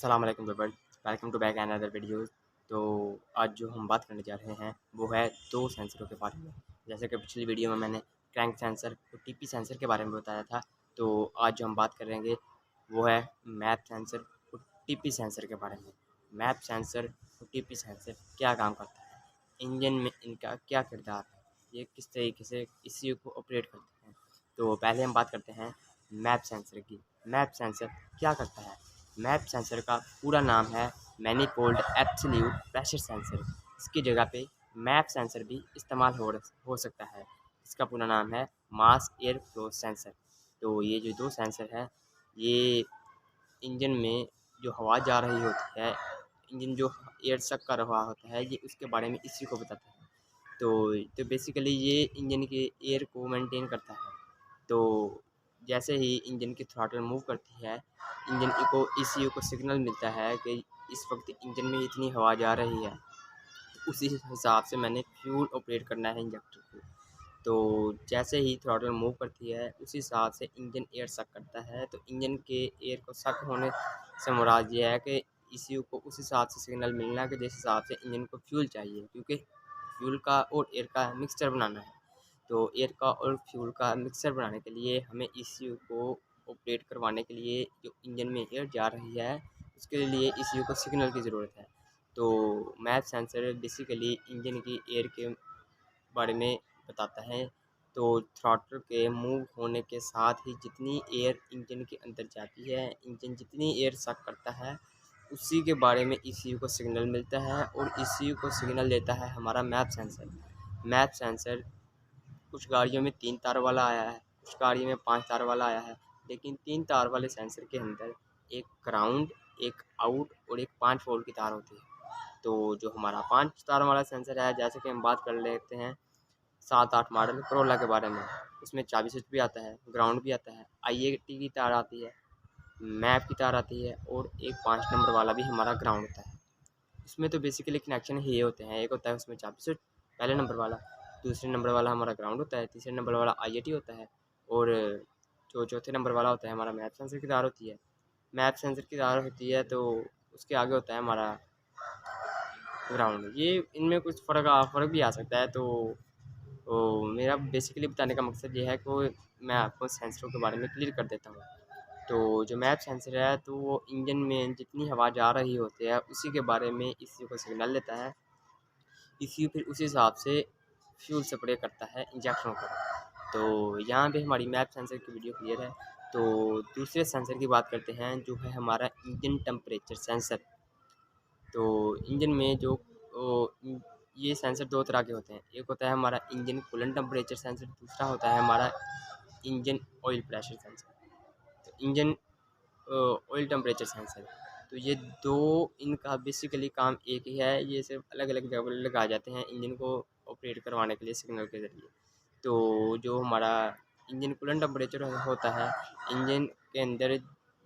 अस्सलाम वालेकुम viewer, welcome to back another videos. तो आज जो हम बात करने जा रहे हैं वो है दो सेंसरों के बारे में। जैसे कि पिछली वीडियो में मैंने क्रैंक सेंसर और टीपी सेंसर के बारे में बताया था, तो आज जो हम बात करेंगे वो है मैप सेंसर और टीपी सेंसर के बारे में। मैप सेंसर और टीपी सेंसर क्या काम करता है, इंजन में इनका क्या किरदार है, ये किस तरीके से इसी को ऑपरेट करते हैं। तो पहले हम बात करते हैं मैप सेंसर की। मैप सेंसर क्या करता है? मैप सेंसर का पूरा नाम है मैनीफोल्ड एब्सोल्यूट प्रेशर सेंसर। इसकी जगह पे मैप सेंसर भी इस्तेमाल हो सकता है। इसका पूरा नाम है मास एयर फ्लो सेंसर। तो ये जो दो सेंसर हैं, ये इंजन में जो हवा जा रही होती है, इंजन जो एयर सक कर रहा होता है, ये उसके बारे में इसी को बताता है। तो बेसिकली ये इंजन के एयर को मेंटेन करता है। तो जैसे ही इंजन की थ्रॉटल मूव करती है, इंजन को ईसीयू को सिग्नल मिलता है कि इस वक्त इंजन में इतनी हवा जा रही है। तो उसी हिसाब से मैंने फ्यूल ऑपरेट करना है इंजेक्टर को। तो जैसे ही थ्रॉटल मूव करती है, उसी हिसाब से इंजन एयर सक करता है। तो इंजन के एयर को सक होने से मुराद ये है कि ईसीयू को उस हिसाब से सिग्नल मिलना है कि जिस हिसाब से इंजन को फ्यूल चाहिए, क्योंकि फ्यूल का और एयर का मिक्सचर बनाना है। तो एयर का और फ्यूल का मिक्सचर बनाने के लिए हमें ईसीयू को ऑपरेट करवाने के लिए जो इंजन में एयर जा रही है, उसके लिए ईसीयू को सिग्नल की ज़रूरत है। तो मैप सेंसर बेसिकली इंजन की एयर के बारे में बताता है। तो थ्रॉटल के मूव होने के साथ ही जितनी एयर इंजन के अंदर जाती है, इंजन जितनी एयर सक करता है, उसी के बारे में ईसीयू को सिग्नल मिलता है और ईसीयू को सिग्नल देता है हमारा मैप सेंसर। मैप सेंसर कुछ गाड़ियों में 3 तार वाला आया है, कुछ गाड़ियों में 5 तार वाला आया है। लेकिन 3 तार वाले सेंसर के अंदर एक ग्राउंड, एक आउट और एक 5 वोल्ट की तार होती है। तो जो हमारा 5 तार वाला सेंसर है, जैसे कि हम बात कर लेते हैं 7-8 मॉडल करोला के बारे में, उसमें चाबी स्विच भी आता है, ग्राउंड भी आता है, आईएटी की तार आती है, मैप की तार आती है और एक 5 नंबर वाला भी हमारा ग्राउंड होता है। उसमें तो बेसिकली कनेक्शन ही ये होते हैं, एक होता है उसमें चाबी स्विच पहले नंबर वाला, दूसरे नंबर वाला हमारा ग्राउंड होता है, तीसरे नंबर वाला आईएटी होता है और जो चौथे नंबर वाला होता है हमारा मैप सेंसर की तार होती है। मैप सेंसर की तार होती है तो उसके आगे होता है हमारा ग्राउंड। ये इनमें कुछ फ़र्क भी आ सकता है। तो मेरा बेसिकली बताने का मकसद ये है कि मैं आपको सेंसरों के बारे में क्लियर कर देता हूँ। तो जो मैप सेंसर है, तो वो इंजन में जितनी हवा जा रही होती है, उसी के बारे में ईसीयू को सिग्नल देता है। ईसीयू फिर उसी हिसाब से फ्यूल स्प्रे करता है इंजेक्टरों पर। तो यहाँ पे हमारी मैप सेंसर की वीडियो क्लियर है। तो दूसरे सेंसर की बात करते हैं, जो है हमारा इंजन टेम्परेचर सेंसर। तो इंजन में जो ये सेंसर दो तरह के होते हैं, एक होता है हमारा इंजन कूलेंट टेम्परेचर सेंसर, दूसरा होता है हमारा इंजन ऑयल प्रेशर सेंसर। तो इंजन ऑयल टेम्परेचर सेंसर, तो ये दो, इनका बेसिकली काम एक ही है, ये सिर्फ अलग अलग जगह लगाए जाते हैं इंजन को ऑपरेट करवाने के लिए सिग्नल के ज़रिए। तो जो हमारा इंजन कूलेंट टेम्परेचर होता है, इंजन के अंदर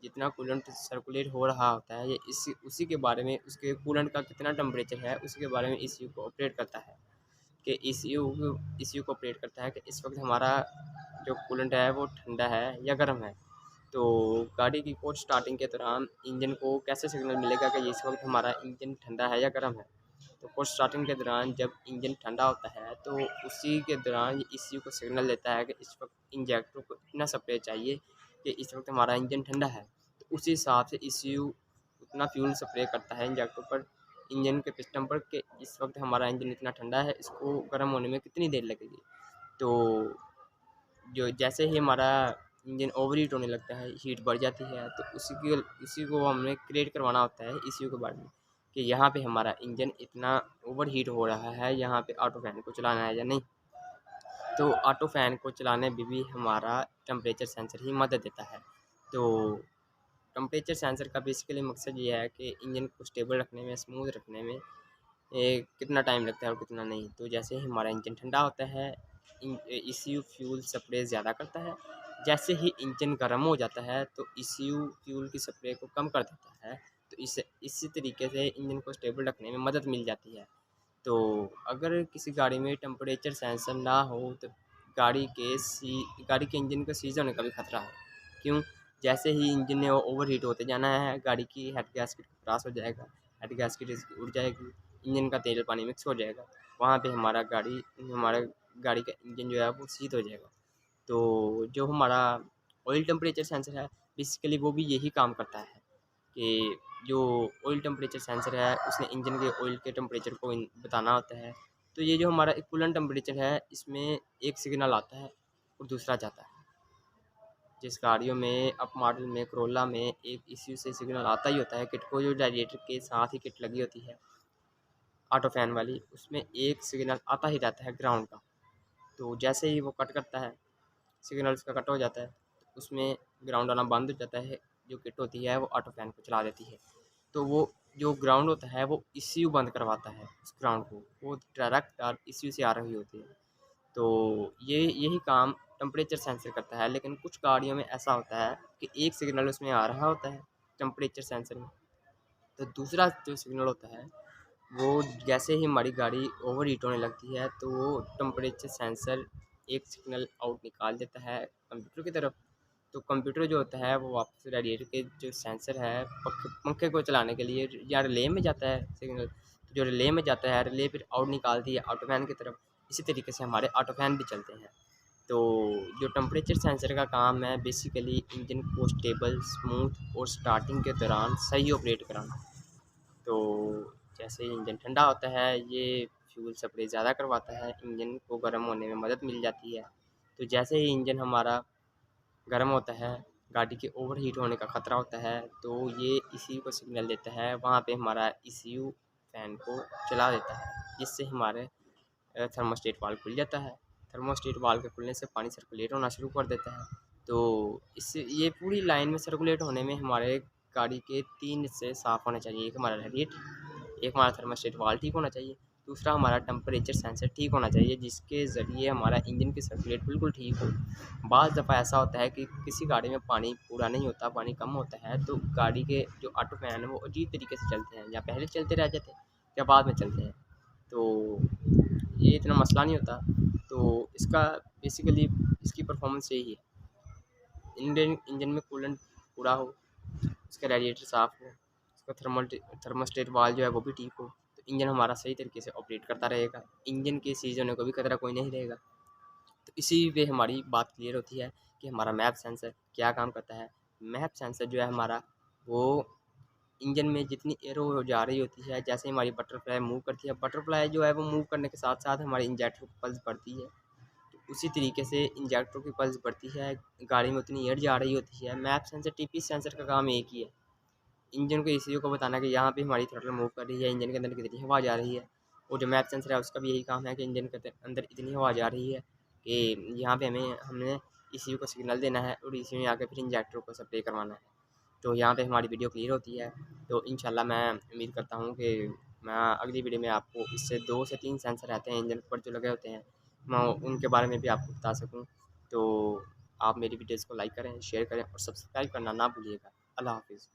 जितना कूलेंट सर्कुलेट हो रहा होता है, ये इसी उसी के बारे में, उसके कूलेंट का कितना टेम्परेचर है उसके बारे में ईसीयू को ऑपरेट करता है। कि ईसीयू को ऑपरेट करता है कि इस वक्त हमारा जो कूलेंट है वो ठंडा है या गर्म है। तो गाड़ी की कोल्ड स्टार्टिंग के दौरान इंजन को कैसे सिग्नल मिलेगा कि इस वक्त हमारा इंजन ठंडा है या गर्म है? तो कोल्ड स्टार्टिंग के दौरान जब इंजन ठंडा होता है, तो उसी के दौरान ये ईसीयू को सिग्नल देता है कि इस वक्त इंजेक्टर को इतना स्प्रे चाहिए कि इस वक्त हमारा इंजन ठंडा है। तो उसी हिसाब से ईसीयू उतना फ्यूल स्प्रे करता है इंजेक्टर पर, इंजन के पिस्टन पर, कि इस वक्त हमारा इंजन इतना ठंडा है, इसको गर्म होने में कितनी देर लगेगी। तो जो जैसे ही हमारा इंजन ओवर हीट होने लगता है, हीट बढ़ जाती है, तो उसी को हमें क्रिएट करवाना होता है ईसीयू के बारे में, कि यहाँ पे हमारा इंजन इतना ओवर हीट हो रहा है, यहाँ पे ऑटो फैन को चलाना है या नहीं। तो ऑटो फैन को चलाने में भी हमारा टेम्परेचर सेंसर ही मदद देता है। तो टेम्परेचर सेंसर का बेसिकली मकसद ये है कि इंजन को स्टेबल रखने में, स्मूथ रखने में कितना टाइम लगता है और कितना नहीं। तो जैसे ही हमारा इंजन ठंडा होता है, ईसीयू फ्यूल स्प्रे ज़्यादा करता है। जैसे ही इंजन गर्म हो जाता है, तो ईसीयू फ्यूल की स्प्रे को कम कर देता है। तो इसी तरीके से इंजन को स्टेबल रखने में मदद मिल जाती है। तो अगर किसी गाड़ी में टेम्परेचर सेंसर ना हो, तो गाड़ी के इंजन का सीज होने का भी खतरा है। क्यों? जैसे ही इंजन ने ओवर हीट होते जाना है, गाड़ी की हेड गैस्केट क्रॉस हो जाएगा, हेड गैस्केट इसकी उड़ जाएगी, इंजन का तेल पानी मिक्स हो जाएगा, वहाँ पे हमारा गाड़ी का इंजन जो है वो सीध हो जाएगा। तो जो हमारा ऑयल टेम्परेचर सेंसर है, बेसिकली वो भी यही काम करता है कि जो ऑयल टेम्परेचर सेंसर है उसने इंजन के ऑयल के टेम्परेचर को बताना होता है। तो ये जो हमारा कूलेंट टेम्परेचर है, इसमें एक सिग्नल आता है और दूसरा जाता है। जिस गाड़ियों में अप मॉडल में करोला में एक इश्यू से सिग्नल आता ही होता है, किट को जो रेडिएटर के साथ ही किट लगी होती है ऑटो फैन वाली, उसमें एक सिग्नल आता ही रहता है ग्राउंड का। तो जैसे ही वो कट करता है, सिग्नल उसका कट हो जाता है, तो उसमें ग्राउंड आना बंद हो जाता है, जो किट होती है वो ऑटो फैन को चला देती है। तो वो जो ग्राउंड होता है वो ईसीयू बंद करवाता है उस ग्राउंड को, वो डायरेक्ट ईसीयू से आ रही होती है। तो यही काम टेम्परेचर सेंसर करता है। लेकिन कुछ गाड़ियों में ऐसा होता है कि एक सिग्नल उसमें आ रहा होता है टेम्परेचर सेंसर में, तो दूसरा जो सिग्नल होता है वो जैसे ही हमारी गाड़ी ओवर हीट होने लगती है तो वो टेम्परेचर सेंसर एक सिग्नल आउट निकाल देता है कंप्यूटर की तरफ। तो कंप्यूटर जो होता है वो वापस रेडिएटर के जो सेंसर है पंखे को चलाने के लिए या रिले में जाता है सिग्नल, तो जो रिले में जाता है रिले फिर आउट निकालती है ऑटो फैन की तरफ। इसी तरीके से हमारे ऑटो फैन भी चलते हैं। तो जो टेम्परेचर सेंसर का काम है बेसिकली इंजन को स्टेबल स्मूथ और स्टार्टिंग के दौरान सही ऑपरेट कराना। तो जैसे ही इंजन ठंडा होता है ये फ्यूल सप्लाई ज़्यादा करवाता है, इंजन को गर्म होने में मदद मिल जाती है। तो जैसे ही इंजन हमारा गर्म होता है, गाड़ी के ओवर हीट होने का ख़तरा होता है, तो ये ECU को सिग्नल देता है, वहाँ पे हमारा ECU फ़ैन को चला देता है, जिससे हमारे थर्मोस्टेट वाल्व खुल जाता है। थर्मोस्टेट वाल्व के खुलने से पानी सर्कुलेट होना शुरू कर देता है। तो इससे ये पूरी लाइन में सर्कुलेट होने में हमारे गाड़ी के 3 हिस्से साफ़ होने चाहिए। एक हमारा रेडिएटर, एक हमारा थर्मोस्टेट वाल्व ठीक होना चाहिए, दूसरा हमारा टेम्परेचर सेंसर ठीक होना चाहिए, जिसके ज़रिए हमारा इंजन की सर्कुलेट बिल्कुल ठीक हो। बाज़ दफ़ा ऐसा होता है कि किसी गाड़ी में पानी पूरा नहीं होता, पानी कम होता है, तो गाड़ी के जो ऑटो फैन है वो अजीब तरीके से चलते हैं, या पहले चलते रह जाते हैं या बाद में चलते हैं। तो ये इतना मसला नहीं होता। तो इसका बेसिकली इसकी परफॉर्मेंस यही है, इंजन इंजन में कूलेंट पूरा हो, उसका रेडिएटर साफ़ हो, उसका थर्मोस्टेट वाल्व जो है वो भी ठीक हो, तो इंजन हमारा सही तरीके से ऑपरेट करता रहेगा, इंजन के सीज होने को भी खतरा कोई नहीं रहेगा। तो इसी पे हमारी बात क्लियर होती है कि हमारा मैप सेंसर क्या काम करता है। मैप सेंसर जो है हमारा, वो इंजन में जितनी एयर हो जा रही होती है, जैसे हमारी बटरफ्लाई मूव करती है, बटरफ्लाई जो है वो मूव करने के साथ साथ हमारे इंजेक्टर की पल्स बढ़ती है। तो उसी तरीके से इंजेक्टर की पल्स बढ़ती है, गाड़ी में उतनी एयर जा रही होती है। मैप सेंसर टीपी सेंसर का काम एक ही है, इंजन को ECU को बताना कि यहाँ पे हमारी थ्रॉटल मूव कर रही है, इंजन के अंदर कितनी हवा जा रही है। और जो मैप सेंसर है उसका भी यही काम है कि इंजन के अंदर इतनी हवा जा रही है कि यहाँ पे हमने ECU को सिग्नल देना है और ECU में आके फिर इंजेक्टर को सप्लाई करवाना है। तो यहाँ पे हमारी वीडियो क्लियर होती है। तो इंशाल्लाह मैं उम्मीद करता हूँ कि मैं अगली वीडियो में आपको इससे 2 से 3 सेंसर रहते हैं इंजन पर जो लगे होते हैं, मैं उनके बारे में भी आपको बता सकूँ। तो आप मेरी वीडियोज़ को लाइक करें, शेयर करें और सब्सक्राइब करना ना भूलिएगा। अल्लाह हाफ़िज़।